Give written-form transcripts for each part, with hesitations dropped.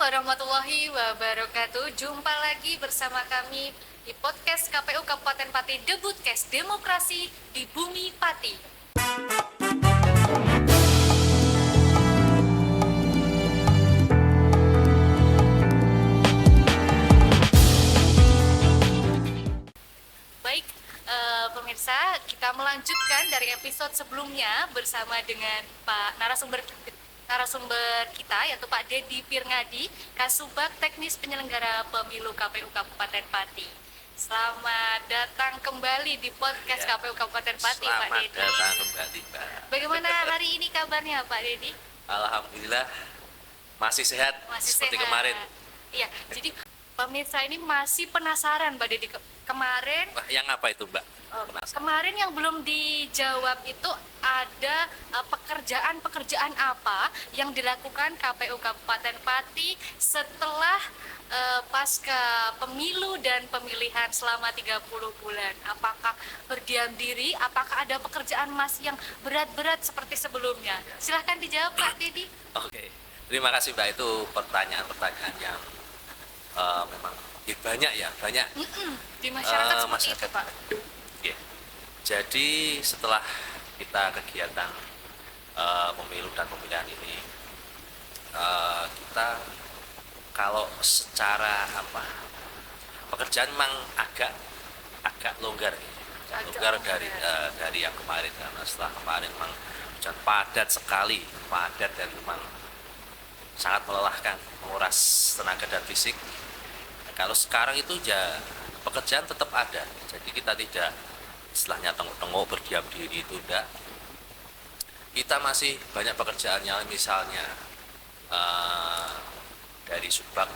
warahmatullahi wabarakatuh. Jumpa lagi bersama kami di podcast KPU Kabupaten Pati, Debutcast Demokrasi di Bumi Pati. Baik, pemirsa, kita melanjutkan dari episode sebelumnya bersama dengan Pak narasumber kita, yaitu Pak Dedi Pirngadi, Kasubag Teknis Penyelenggara Pemilu KPU Kabupaten Pati. Selamat datang kembali di podcast KPU Kabupaten Pati, Pak Dedi. Selamat datang kembali, Pak. Bagaimana hari ini kabarnya, Pak Dedi? Alhamdulillah masih sehat seperti kemarin. Iya, jadi pemirsa ini masih penasaran, Pak Dedi. Kemarin Yang apa itu, Mbak? kemarin yang belum dijawab itu ada pekerjaan-pekerjaan apa yang dilakukan KPU Kabupaten Pati setelah pasca pemilu dan pemilihan selama 30 bulan. Apakah berdiam diri? Apakah ada pekerjaan masih yang berat-berat seperti sebelumnya? Silahkan dijawab, Pak Dedi. Oke, terima kasih, Mbak. Itu pertanyaan-pertanyaan yang memang banyak. Di masyarakat seperti itu, Pak. Oke. Jadi setelah kita kegiatan pemilu dan pemilihan ini, kita kalau secara pekerjaan memang agak longgar, dari yang kemarin, karena setelah kemarin memang hujan padat sekali, dan memang sangat melelahkan, menguras tenaga dan fisik. Kalau sekarang itu ya pekerjaan tetap ada, jadi kita tidak istilahnya tengok-tengok berdiam diri, itu enggak. Kita masih banyak pekerjaannya, misalnya dari Subbag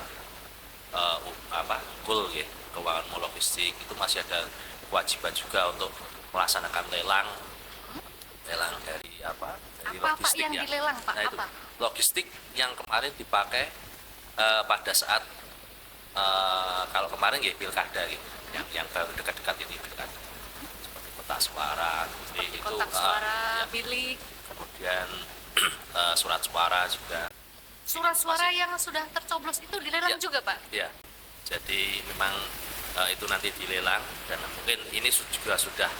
Kul ya, keuangan logistik, itu masih ada kewajiban juga untuk melaksanakan lelang dari Apa logistik, yang ya. dilelang, Pak? Nah, itu Apa? logistik yang kemarin dipakai pada saat kalau kemarin ya pilkada gitu, yang baru dekat-dekat ini pilkada, seperti kotak suara, Seperti kotak suara, bilik, kemudian surat suara juga. surat suara yang sudah tercoblos itu dilelang Ya. juga, Pak? Ya, jadi memang itu nanti dilelang, dan mungkin ini juga sudah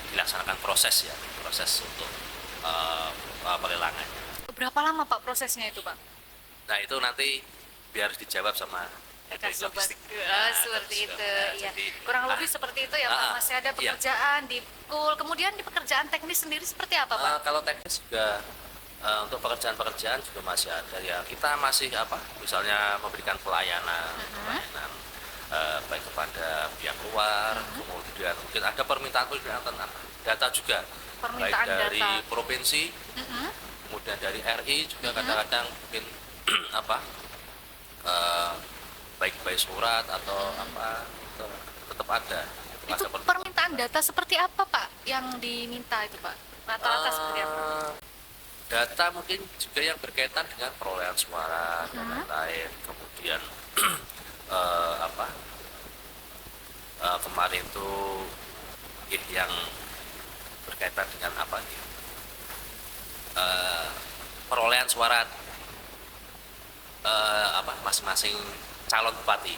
dilaksanakan proses untuk pelelangan. Berapa lama, Pak, prosesnya itu, Pak? Nah, itu nanti biar dijawab sama logistik. Seperti itu, ya. Jadi, Kurang lebih seperti itu ya, Pak. Masih ada pekerjaan di KUL. Kemudian di pekerjaan teknis sendiri seperti apa, Pak? Kalau teknis juga untuk pekerjaan-pekerjaan juga masih ada ya. Kita masih misalnya memberikan pelayanan baik kepada pihak luar, kemudian mungkin ada permintaan tentang data juga, baik dari provinsi, kemudian dari RI juga kadang-kadang mungkin baik surat atau tetap ada. Itu permintaan data seperti apa, Pak, yang diminta itu, Pak? Rata-rata seperti apa? Data mungkin juga yang berkaitan dengan perolehan suara dan lain-lain. Kemudian kemarin itu yang berkaitan dengan perolehan suara masing-masing calon bupati.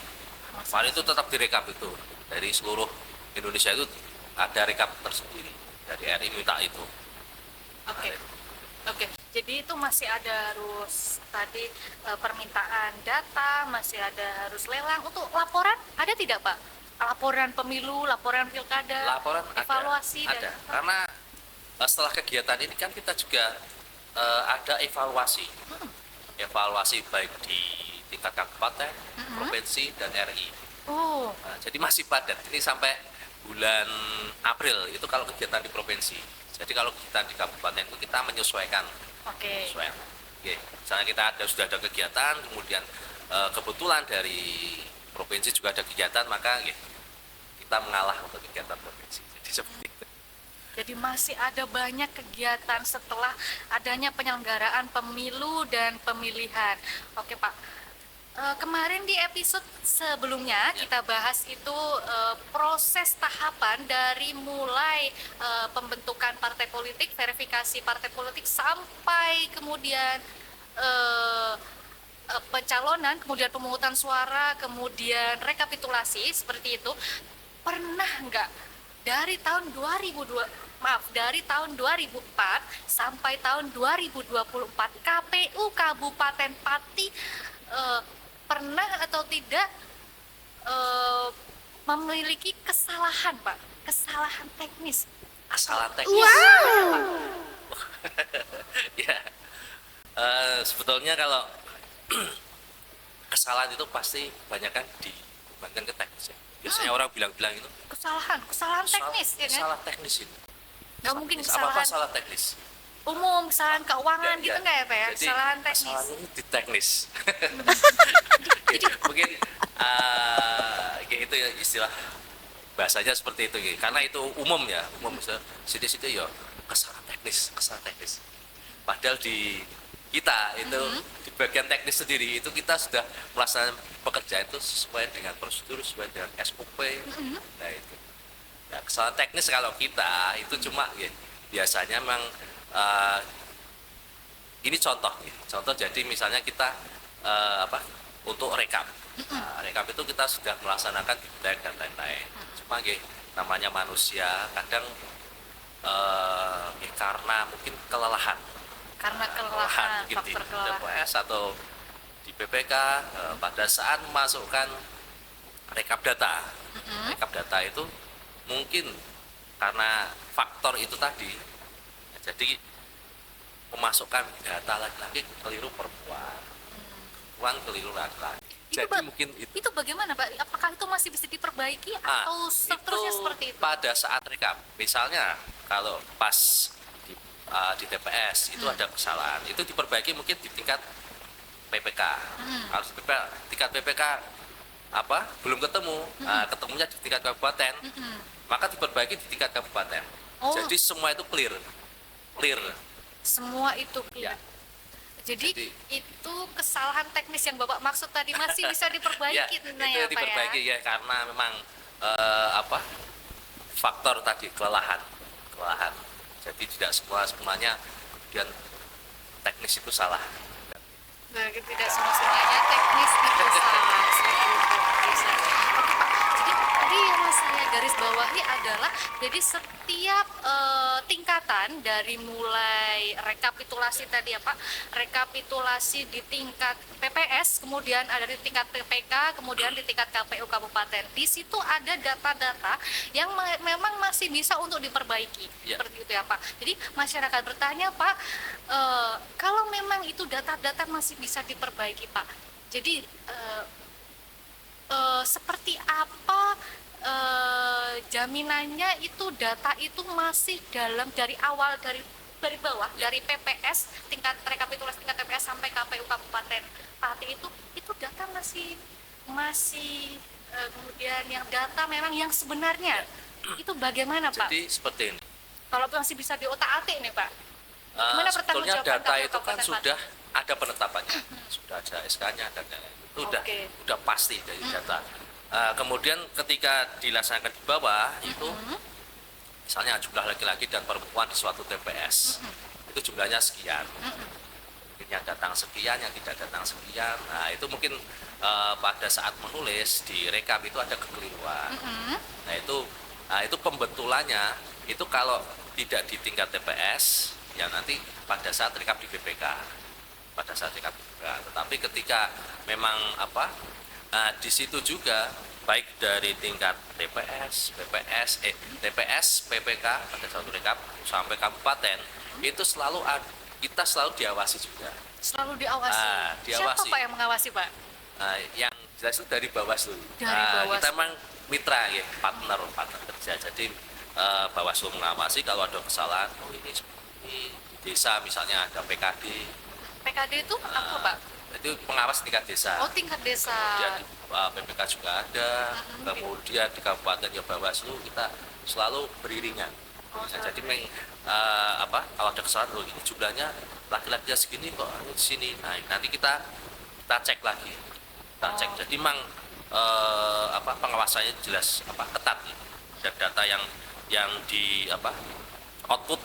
Kemarin itu tetap direkap, itu dari seluruh Indonesia itu ada rekap tersendiri, dari RI minta itu. Oke, jadi itu masih ada harus tadi permintaan data, masih ada harus lelang. Untuk laporan ada tidak, Pak? Laporan pemilu, laporan pilkada, Laporan evaluasi ada. Karena setelah kegiatan ini kan kita juga ada evaluasi baik di tingkat kabupaten, provinsi, dan RI. Jadi masih padat. Ini sampai bulan April itu kalau kegiatan di provinsi. Jadi kalau kegiatan di kabupaten itu kita menyesuaikan. Misalnya kita sudah ada kegiatan, kemudian kebetulan dari provinsi juga ada kegiatan, maka kita mengalah untuk kegiatan provinsi. Jadi seperti itu. Jadi masih ada banyak kegiatan setelah adanya penyelenggaraan pemilu dan pemilihan. Oke, Pak. Kemarin di episode sebelumnya kita bahas itu proses tahapan dari mulai pembentukan partai politik, verifikasi partai politik, sampai kemudian pencalonan, kemudian pemungutan suara, kemudian rekapitulasi seperti itu, pernah nggak dari tahun 2004 sampai tahun 2024 KPU Kabupaten Pati pernah atau tidak eh, memiliki kesalahan, Pak, kesalahan teknis? Kesalahan teknis. Ya, sebetulnya kalau kesalahan itu pasti kebanyakan dibebankan ke teknis ya. Biasanya orang bilang-bilang itu Kesalahan teknis, ya kan? kesalahan teknis itu. Nggak mungkin Teknis. Apa kesalahan salah teknis? umum, kesalahan keuangan gitu nggak ya, Pak ya? Jadi, Kesalahan teknis. kesalahan ini di teknis. Mungkin kayak itu ya istilah bahasanya seperti itu ya. Karena itu umum ya, umum situ-situ ya kesalahan teknis. Padahal di kita itu di bagian teknis sendiri itu kita sudah melaksanakan pekerjaan itu sesuai dengan prosedur, sesuai dengan SOP. Nah itu. Ya, kesalahan teknis kalau kita itu cuma ya, biasanya memang ini contoh ya. Contoh jadi misalnya kita untuk rekap. Nah, rekap itu kita sudah melaksanakan di tag dan lain-lain. Cuma ya, namanya manusia kadang ya, karena mungkin kelelahan. Karena kelelahan, mungkin di faktor kelelahan. TPS atau di BPK pada saat memasukkan rekap data. Rekap data itu mungkin karena faktor itu tadi, jadi memasukkan data laki-laki keliru perempuan keliru laki-laki. Jadi mungkin itu bagaimana, Pak? Apakah itu masih bisa diperbaiki atau seterusnya itu seperti itu? pada saat rekap, misalnya kalau pas di TPS itu ada kesalahan, itu diperbaiki mungkin di tingkat PPK. Kalau di tingkat PPK belum ketemu, ketemunya di tingkat kabupaten, maka diperbaiki di tingkat kabupaten. Jadi semua itu clear. Semua itu clear. Ya. Jadi itu kesalahan teknis yang Bapak maksud tadi masih bisa diperbaiki, Ya, itu diperbaiki ya karena memang faktor tadi kelelahan. Jadi tidak semuanya kemudian teknis itu salah. Bagi tidak semuanya teknis itu salah. Seperti itu. Bisa. Oke, Pak. Jadi tadi yang saya garis bawahi adalah jadi setiap tingkatan dari mulai rekapitulasi tadi ya Pak, rekapitulasi di tingkat PPS, kemudian ada di tingkat PPK, kemudian di tingkat KPU Kabupaten. Di situ ada data-data yang memang masih bisa untuk diperbaiki. Ya. Seperti itu ya Pak. Jadi masyarakat bertanya Pak, kalau memang itu data-data masih bisa diperbaiki Pak, jadi seperti apa jaminannya itu data itu masih dari awal dari bawah, dari PPS tingkat rekapitulasi tingkat TPS sampai KPU Kabupaten Pati itu data masih kemudian yang data memang yang sebenarnya itu bagaimana Pak? Jadi seperti ini. Kalau masih bisa diotak-atik nih Pak, gimana Sebetulnya pertanggungjawaban data KPU itu kan Kabupaten Pati? sudah ada penetapannya, sudah ada SK-nya dan lain-lain. Itu udah pasti dari data. Kemudian ketika dilaksanakan di bawah itu misalnya jumlah laki-laki dan perempuan di suatu TPS itu jumlahnya sekian, mungkin yang datang sekian, yang tidak datang sekian. Nah itu mungkin pada saat menulis di rekap itu ada kekeliruan. Nah itu pembetulannya itu kalau tidak di tingkat TPS ya nanti pada saat rekap di BPK, tetapi ketika memang di situ juga baik dari tingkat TPS, PPK pada satu rekap sampai kabupaten itu kita selalu diawasi juga. Selalu diawasi. Siapa Pak yang mengawasi Pak? Yang jelas itu dari Bawaslu. Kita memang mitra ya, partner kerja. Jadi Bawaslu mengawasi kalau ada kesalahan. Ini di desa misalnya ada PKD. PKD itu apa Pak? Itu pengawas tingkat desa. Oh, tingkat desa. Kemudian di PPK juga ada. Kemudian di kabupaten ya Bawaslu kita selalu beriringan. Jadi kalau ada kesalahan ini jumlahnya laki-lakinya segini kok ini di sini. Nah, nanti kita cek lagi. Jadi memang pengawasannya jelas ketat nih. Dan data yang di output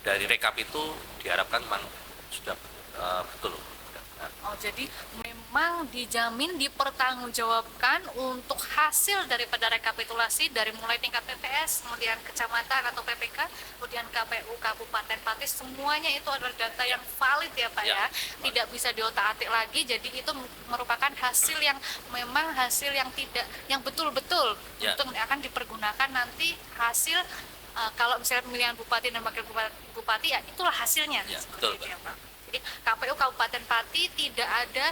dari rekap itu diharapkan memang sudah betul. jadi memang dijamin dipertanggungjawabkan untuk hasil daripada rekapitulasi dari mulai tingkat TPS, kemudian kecamatan atau PPK, kemudian KPU Kabupaten Pati, semuanya itu adalah data yang valid ya Pak ya, tidak bisa diotak-atik lagi. Jadi itu merupakan hasil yang memang hasil yang tidak, yang betul-betul untuk akan dipergunakan nanti hasil kalau misalnya pemilihan bupati dan wakil bupati ya itulah hasilnya. Ya, betul, itu ya Pak. Jadi KPU Kabupaten Pati tidak ada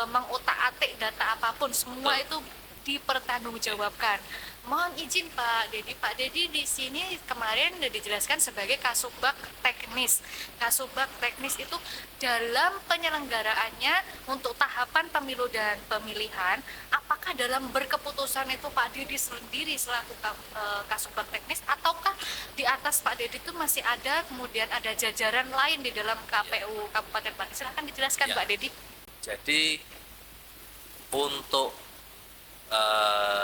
mengotak-atik data apapun, semua itu dipertanggungjawabkan. Mohon izin Pak Dedi. Pak Dedi di sini kemarin sudah dijelaskan sebagai kasubag teknis. Kasubag teknis itu dalam penyelenggaraannya untuk tahapan pemilu dan pemilihan, apakah dalam berkeputusan itu Pak Dedi sendiri selaku kasubag teknis, ataukah di atas Pak Dedi itu masih ada kemudian ada jajaran lain di dalam KPU Kabupaten Pati? Silahkan dijelaskan Pak Dedi. Jadi untuk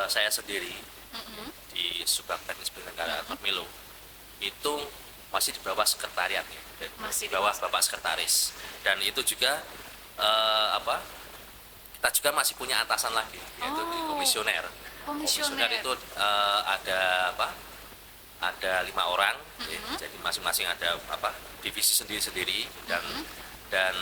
saya sendiri di Subag Teknis Penyelenggaraan Pemilu itu masih di bawah sekretariat ya, Masih di bawah Bapak Sekretaris, dan itu juga kita juga masih punya atasan lagi yaitu di komisioner. Komisioner itu ada 5 orang, jadi masing-masing ada divisi sendiri-sendiri, dan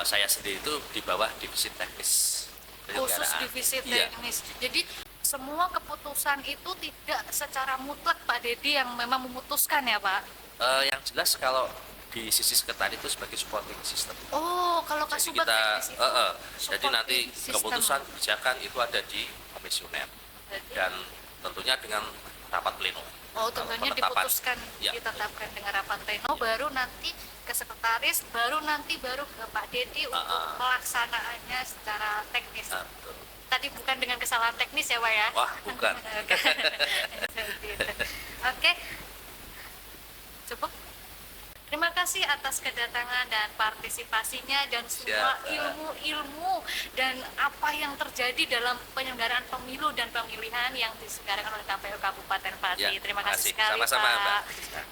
saya sendiri itu di bawah divisi teknis Khusus divisi teknis. Jadi semua keputusan itu tidak secara mutlak Pak Dedi yang memang memutuskan ya Pak? Yang jelas kalau di sisi sekretaris itu sebagai supporting system. Oh, kalau Jadi kasubag kita teknis itu jadi nanti system. keputusan kebijakan itu ada di komisioner, dan tentunya dengan rapat pleno. Oh, tentunya diputuskan, ya, ditetapkan dengan rapat pleno, baru nanti ke sekretaris, baru ke Pak Dedi untuk pelaksanaannya secara teknis. Betul. Tadi bukan dengan kesalahan teknis ya Pak ya? Wah, bukan. Oke, cukup. Terima kasih atas kedatangan dan partisipasinya dan semua ilmu-ilmu dan apa yang terjadi dalam penyelenggaraan pemilu dan pemilihan yang diselenggarakan oleh KPU Kabupaten Pati. Terima kasih sekali Sama-sama, Pak. Mbak.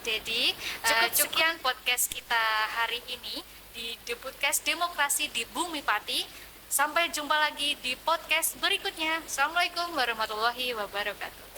Jadi sekian podcast kita hari ini di The Podcast Demokrasi di Bumi Pati. Sampai jumpa lagi di podcast berikutnya. Assalamualaikum warahmatullahi wabarakatuh.